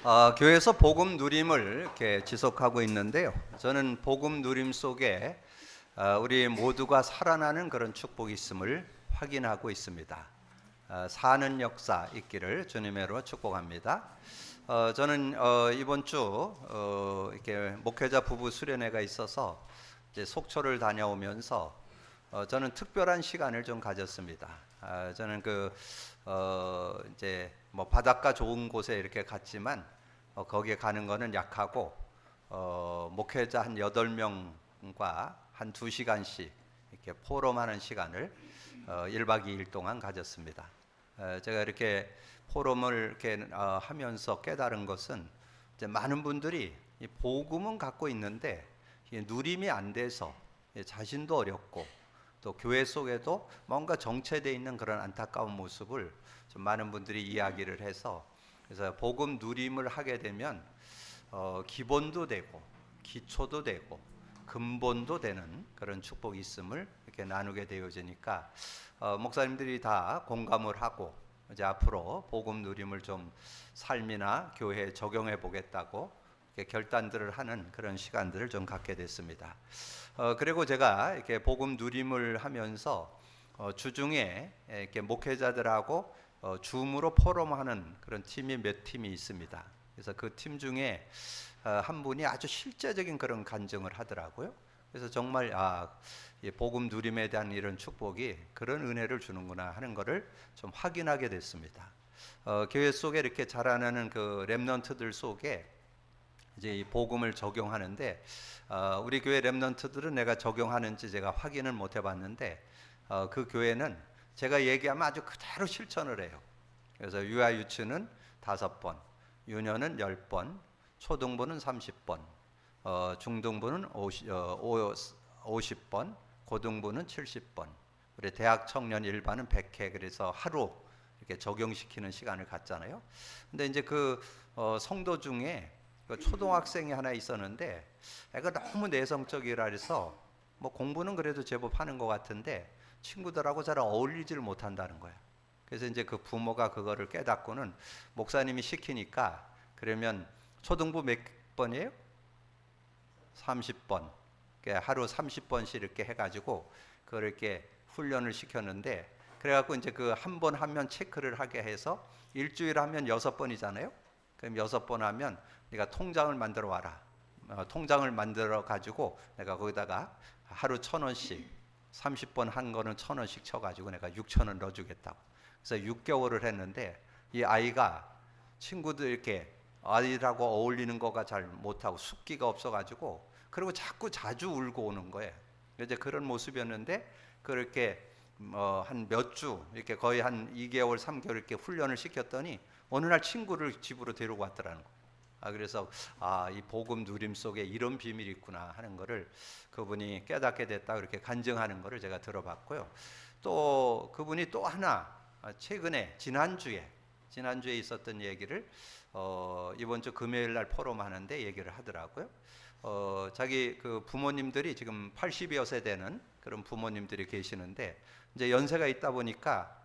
교회에서 복음 누림을 이렇게 지속하고 있는데요. 저는 복음 누림 속에 우리 모두가 살아나는 그런 축복이 있음을 확인하고 있습니다. 사는 역사 있기를 주님으로 축복합니다. 저는 이번 주 이렇게 목회자 부부 수련회가 있어서 이제 속초를 다녀오면서 저는 특별한 시간을 좀 가졌습니다. 저는 이제 뭐 바닷가 좋은 곳에 이렇게 갔지만 거기에 가는 거는 약하고 목회자 한 8명과 한 2시간씩 이렇게 포럼하는 시간을 1박 2일 동안 가졌습니다. 제가 이렇게 포럼을 이렇게 하면서 깨달은 것은 이제 많은 분들이 이 복음은 갖고 있는데 누림이 안 돼서 자신도 어렵고 또 교회 속에도 뭔가 정체되어 있는 그런 안타까운 모습을 좀 많은 분들이 이야기를 해서, 그래서 복음 누림을 하게 되면 기본도 되고 기초도 되고 근본도 되는 그런 축복이 있음을 이렇게 나누게 되어지니까 목사님들이 다 공감을 하고 이제 앞으로 복음 누림을 좀 삶이나 교회에 적용해 보겠다고 이렇게 결단들을 하는 그런 시간들을 좀 갖게 됐습니다. 그리고 제가 이렇게 복음 누림을 하면서 주중에 이렇게 목회자들하고 줌으로 포럼하는 그런 팀이 몇 팀이 있습니다. 그래서 그 팀 중에 한 분이 아주 실제적인 그런 간증을 하더라고요. 그래서 정말 이 복음 누림에 대한 이런 축복이 그런 은혜를 주는구나 하는 것을 좀 확인하게 됐습니다. 교회 속에 이렇게 자라나는 그 렘넌트들 속에 이제 이 복음을 적용하는데, 우리 교회 렘넌트들은 내가 적용하는지 제가 확인을 못 해봤는데 그 교회는 제가 얘기하면 아주 그대로 실천을 해요. 그래서 유아 유치는 5번, 유년은 10번, 초등부는 30번, 중등부는 50번, 고등부는 70번, 우리 대학 청년 일반은 100회, 그래서 하루 이렇게 적용시키는 시간을 갖잖아요. 근데 이제 성도 중에 그 초등학생이 하나 있었는데 애가 너무 내성적이라 해서 뭐 공부는 그래도 제법 하는 것 같은데 친구들하고 잘 어울리지를 못한다는 거예요. 그래서 이제 그 부모가 그거를 깨닫고는 목사님이 시키니까, 그러면 초등부 몇 번이에요? 30번. 하루 30번씩 이렇게 해가지고 그걸 이렇게 훈련을 시켰는데, 그래갖고 이제 그 한 번 하면 체크를 하게 해서 일주일 하면 6번이잖아요. 그럼 6번 하면 네가 통장을 만들어 와라. 통장을 만들어 가지고 내가 거기다가 하루 1,000원씩 30번 한 거는 1,000원씩 쳐가지고 내가 6,000원 넣어주겠다고. 그래서 6개월을 했는데 이 아이가 친구들 이렇게 아이들하고 어울리는 거가 잘 못하고 숙기가 없어가지고, 그리고 자꾸 자주 울고 오는 거예요. 이제 그런 모습이었는데 그렇게 한 몇 주 이렇게 거의 한 2개월 3개월 이렇게 훈련을 시켰더니 어느 날 친구를 집으로 데리고 왔더라는 거예요. 그래서 이 복음 누림 속에 이런 비밀이 있구나 하는 거를 그분이 깨닫게 됐다 그렇게 간증하는 거를 제가 들어봤고요. 또 그분이 또 하나 최근에 지난주에 있었던 얘기를 이번 주 금요일 날 포럼 하는데 얘기를 하더라고요. 자기 그 부모님들이 지금 80여세 되는 그런 부모님들이 계시는데, 이제 연세가 있다 보니까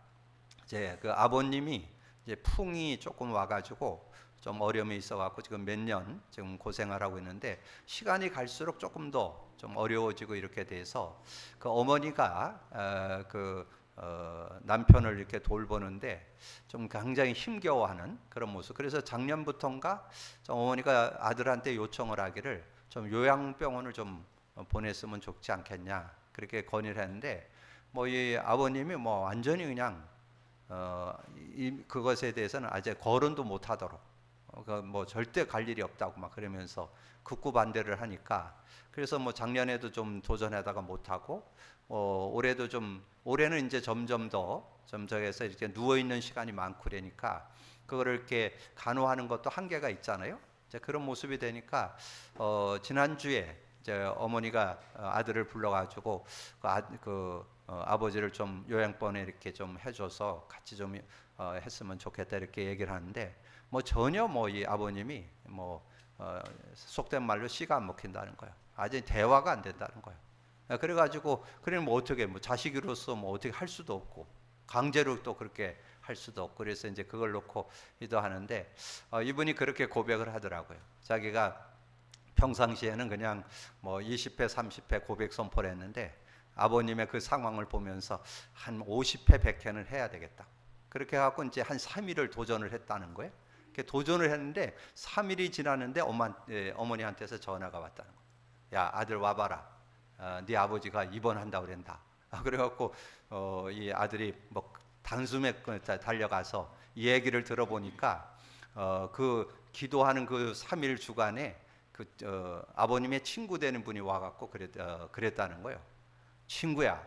이제 그 아버님이 이제 풍이 조금 와가지고 좀 어려움이 있어갖고 지금 몇 년 지금 고생을 하고 있는데, 시간이 갈수록 조금 더 좀 어려워지고 이렇게 돼서 그 어머니가 남편을 이렇게 돌보는데 좀 굉장히 힘겨워하는 그런 모습. 그래서 작년부터인가 좀 어머니가 아들한테 요청을 하기를 좀 요양병원을 좀 보냈으면 좋지 않겠냐 그렇게 건의를 했는데, 뭐 이 아버님이 뭐 완전히 그냥 그것에 대해서는 아직 거론도 못 하도록 뭐 절대 갈 일이 없다고 막 그러면서 극구 반대를 하니까, 그래서 뭐 작년에도 좀 도전하다가 못 하고 올해는 이제 점점 더 점적해서 이렇게 누워 있는 시간이 많고 그러니까 그거를 이렇게 간호하는 것도 한계가 있잖아요. 이제 그런 모습이 되니까 지난주에 이제 어머니가 아들을 불러가지고 아버지를 좀 요양원에 이렇게 좀 해줘서 같이 좀 했으면 좋겠다 이렇게 얘기를 하는데, 뭐 전혀 뭐 이 아버님이 뭐 속된 말로 씨가 안 먹힌다는 거예요. 아직 대화가 안 된다는 거예요. 그래가지고 그러면 뭐 어떻게 뭐 자식으로서 뭐 어떻게 할 수도 없고 강제로 또 그렇게 할 수도 없고 그래서 이제 그걸 놓고 기도하는데 이분이 그렇게 고백을 하더라고요. 자기가 평상시에는 그냥 뭐 20회, 30회 고백 선포를 했는데 아버님의 그 상황을 보면서 한 50회, 100회는 해야 되겠다. 그렇게 해갖고 이제 한 3일을 도전을 했다는 거예요. 도전을 했는데 3일이 지났는데 어머니한테서 전화가 왔다는 거예요. 야, 아들 와봐라. 네 아버지가 입원한다고 그랬다. 그래갖고 이 아들이 뭐 단숨에 달려가서 이 얘기를 들어보니까 그 기도하는 그 3일 주간에 그 아버님의 친구 되는 분이 와갖고 그랬다는 거예요. 친구야,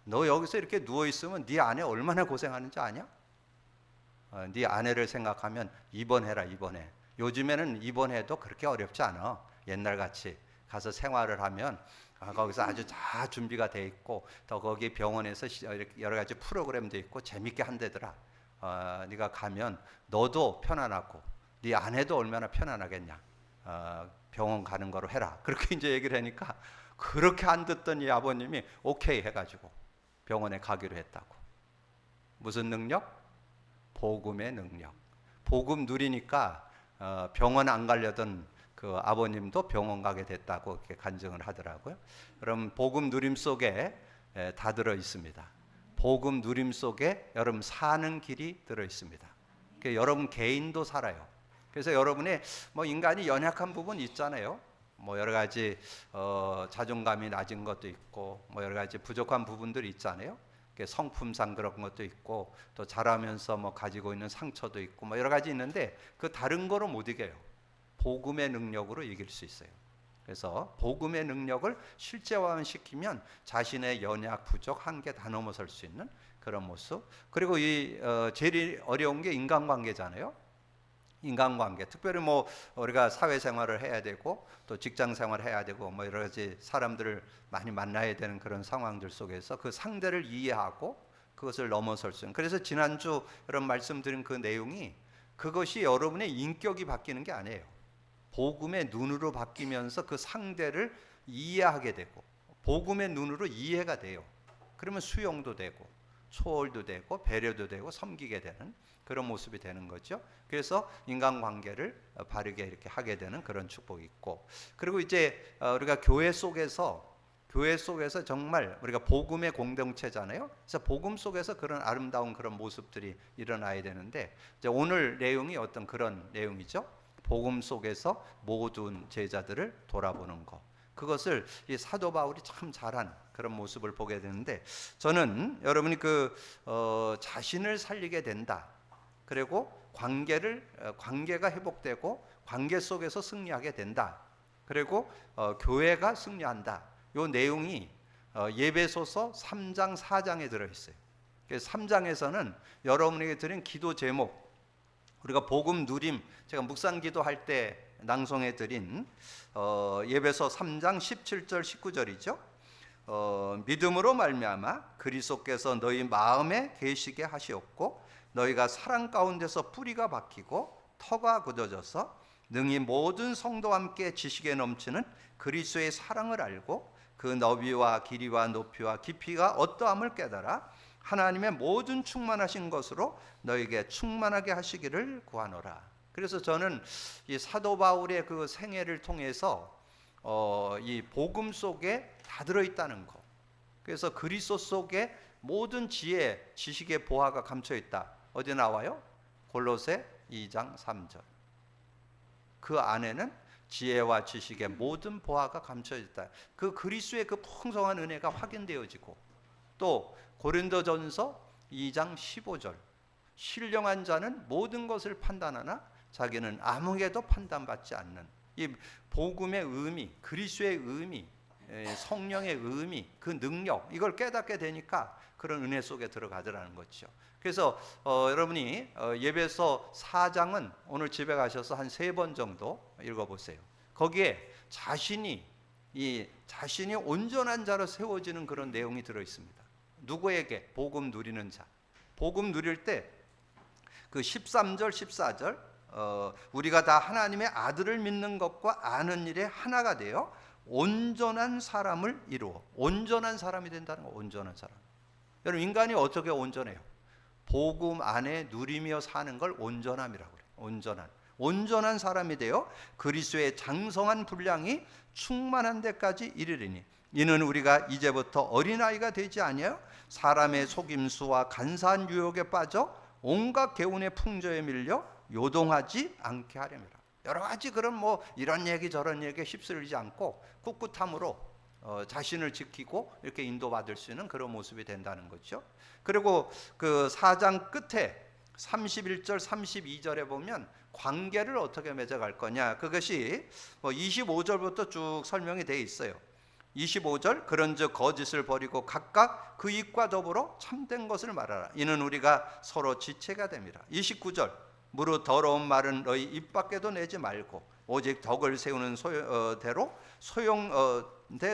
너 여기서 이렇게 누워 있으면 네 아내 얼마나 고생하는지 아냐? 네 아내를 생각하면 입원해라, 입원해. 요즘에는 입원해도 그렇게 어렵지 않아. 옛날같이 가서 생활을 하면 거기서 아주 다 준비가 돼 있고 또 거기 병원에서 여러 가지 프로그램도 있고 재밌게 한대더라. 네가 가면 너도 편안하고 네 아내도 얼마나 편안하겠냐. 병원 가는 거로 해라. 그렇게 이제 얘기를 하니까 그렇게 안 듣던 이 아버님이 오케이 해가지고 병원에 가기로 했다고. 무슨 능력? 복음의 능력. 복음 누리니까 병원 안 가려던 그 아버님도 병원 가게 됐다고 이렇게 간증을 하더라고요. 그럼 복음 누림 속에 다 들어 있습니다. 복음 누림 속에 여러분 사는 길이 들어 있습니다. 여러분 개인도 살아요. 그래서 여러분의 뭐 인간이 연약한 부분 있잖아요. 뭐 여러 가지 자존감이 낮은 것도 있고 뭐 여러 가지 부족한 부분들이 있잖아요. 성품상 그런 것도 있고 또 자라면서 뭐 가지고 있는 상처도 있고 뭐 여러 가지 있는데 그 다른 거로 못 이겨요. 복음의 능력으로 이길 수 있어요. 그래서 복음의 능력을 실제화시키면 자신의 연약, 부족, 한계 다 넘어설 수 있는 그런 모습. 그리고 이 제일 어려운 게 인간관계잖아요. 인간관계, 특별히 뭐 우리가 사회생활을 해야 되고 또 직장생활을 해야 되고 뭐 여러 가지 사람들을 많이 만나야 되는 그런 상황들 속에서 그 상대를 이해하고 그것을 넘어설 수 있는. 그래서 지난주 여러분 말씀드린 그 내용이 그것이 여러분의 인격이 바뀌는 게 아니에요. 복음의 눈으로 바뀌면서 그 상대를 이해하게 되고 복음의 눈으로 이해가 돼요. 그러면 수용도 되고 초월도 되고 배려도 되고 섬기게 되는 그런 모습이 되는 거죠. 그래서 인간관계를 바르게 이렇게 하게 되는 그런 축복이 있고, 그리고 이제 우리가 교회 속에서 정말 우리가 복음의 공동체잖아요. 그래서 복음 속에서 그런 아름다운 그런 모습들이 일어나야 되는데 이제 오늘 내용이 어떤 그런 내용이죠. 복음 속에서 모든 제자들을 돌아보는 것. 그것을 이 사도 바울이 참 잘한 그런 모습을 보게 되는데 저는 여러분이 자신을 살리게 된다. 그리고 관계가 회복되고 관계 속에서 승리하게 된다. 그리고 교회가 승리한다. 이 내용이 예배소서 3장 4장에 들어있어요. 그래서 3장에서는 여러분에게 드린 기도 제목, 우리가 복음 누림, 제가 묵상 기도할 때 낭송해 드린 예배서 3장 17절 19절이죠. 믿음으로 말미암아 그리스도께서 너희 마음에 계시게 하시었고 너희가 사랑 가운데서 뿌리가 박히고 터가 굳어져서 능히 모든 성도와 함께 지식에 넘치는 그리스도의 사랑을 알고 그 너비와 길이와 높이와 깊이가 어떠함을 깨달아 하나님의 모든 충만하신 것으로 너에게 충만하게 하시기를 구하노라. 그래서 저는 이 사도 바울의 그 생애를 통해서 이 복음 속에 다 들어있다는 거. 그래서 그리스도 속에 모든 지혜, 지식의 보화가 감춰 있다. 어디 나와요? 골로새 2장 3절. 그 안에는 지혜와 지식의 모든 보화가 감춰 있다. 그 그리스도의 그 풍성한 은혜가 확인되어지고 또 고린도전서 2장 15절. 신령한 자는 모든 것을 판단하나 자기는 아무에게도 판단받지 않는 이 복음의 의미, 그리스도의 의미, 성령의 의미, 그 능력 이걸 깨닫게 되니까 그런 은혜 속에 들어가더라는 거죠. 그래서 여러분이 예배서 4장은 오늘 집에 가셔서 한 3번 정도 읽어보세요. 거기에 자신이 온전한 자로 세워지는 그런 내용이 들어 있습니다. 누구에게? 복음 누리는 자. 복음 누릴 때 그 13절 14절 우리가 다 하나님의 아들을 믿는 것과 아는 일에 하나가 되어 온전한 사람을 이루어. 온전한 사람이 된다는 거. 온전한 사람. 여러분 인간이 어떻게 온전해요? 복음 안에 누리며 사는 걸 온전함이라고 그래요. 온전한 사람이 되어 그리스도의 장성한 분량이 충만한 데까지 이르리니 이는 우리가 이제부터 어린아이가 되지 아니하여 사람의 속임수와 간사한 유혹에 빠져 온갖 개운의 풍조에 밀려 요동하지 않게 하렵니다. 여러 가지 그런 뭐 이런 얘기 저런 얘기에 휩쓸리지 않고 꿋꿋함으로 자신을 지키고 이렇게 인도받을 수 있는 그런 모습이 된다는 거죠. 그리고 그 4장 끝에 31절 32절에 보면 관계를 어떻게 맺어갈 거냐, 그것이 25절부터 쭉 설명이 되어 있어요. 25절 그런즉 거짓을 버리고 각각 그 입과 더불어 참된 것을 말하라. 이는 우리가 서로 지체가 됩니다. 29절 무릇 더러운 말은 너희 입 밖에도 내지 말고 오직 덕을 세우는 대로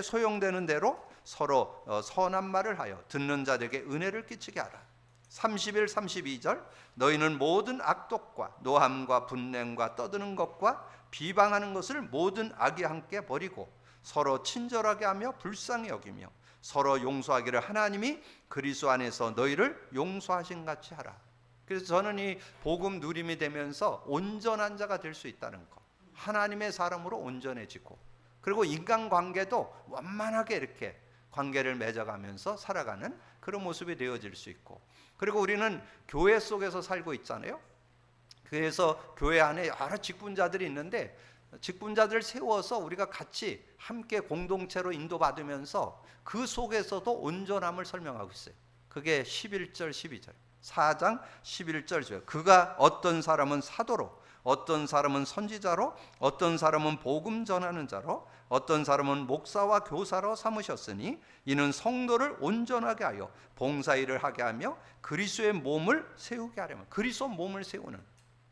소용되는 대로 서로 선한 말을 하여 듣는 자들에게 은혜를 끼치게 하라. 31, 32절 너희는 모든 악독과 노함과 분냄과 떠드는 것과 비방하는 것을 모든 악이 함께 버리고 서로 친절하게 하며 불쌍히 여기며 서로 용서하기를 하나님이 그리스도 안에서 너희를 용서하신 같이 하라. 그래서 저는 이 복음 누림이 되면서 온전한 자가 될 수 있다는 것, 하나님의 사람으로 온전해지고, 그리고 인간관계도 원만하게 이렇게 관계를 맺어가면서 살아가는 그런 모습이 되어질 수 있고, 그리고 우리는 교회 속에서 살고 있잖아요. 그래서 교회 안에 여러 직분자들이 있는데 직분자들을 세워서 우리가 같이 함께 공동체로 인도받으면서 그 속에서도 온전함을 설명하고 있어요. 그게 11절 12절 4장 11절 그가 어떤 사람은 사도로, 어떤 사람은 선지자로, 어떤 사람은 복음 전하는 자로, 어떤 사람은 목사와 교사로 삼으셨으니 이는 성도를 온전하게 하여 봉사일을 하게 하며 그리스도의 몸을 세우게 하려면, 그리스도 몸을 세우는,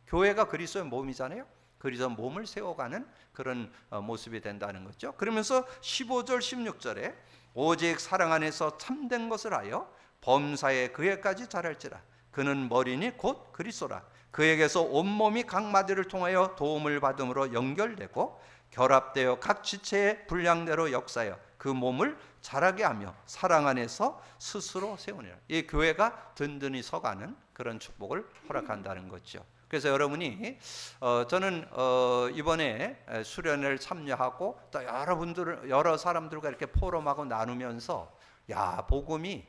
교회가 그리스도의 몸이잖아요. 그리스도 몸을 세워가는 그런 모습이 된다는 거죠. 그러면서 15절 16절에 오직 사랑 안에서 참된 것을 하여 범사에 그에까지 자랄지라. 그는 머리니 곧 그리스도라. 그에게서 온몸이 각 마디를 통하여 도움을 받음으로 연결되고 결합되어 각 지체의 분량대로 역사하여 그 몸을 자라게 하며 사랑 안에서 스스로 세우니라. 이 교회가 든든히 서가는 그런 축복을 허락한다는 거죠. 그래서 여러분이 저는 이번에 수련회를 참여하고 또 여러 사람들과 이렇게 포럼하고 나누면서 복음이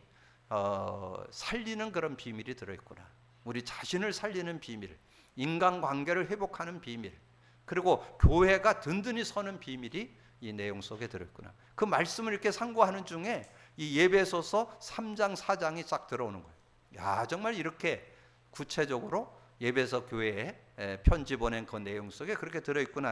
살리는 그런 비밀이 들어있구나. 우리 자신을 살리는 비밀, 인간관계를 회복하는 비밀, 그리고 교회가 든든히 서는 비밀이 이 내용 속에 들어있구나. 그 말씀을 이렇게 상고하는 중에 이 예배소서 3장 4장이 싹 들어오는 거예요. 정말 이렇게 구체적으로 예배소 교회에 편지 보낸 그 내용 속에 그렇게 들어있구나.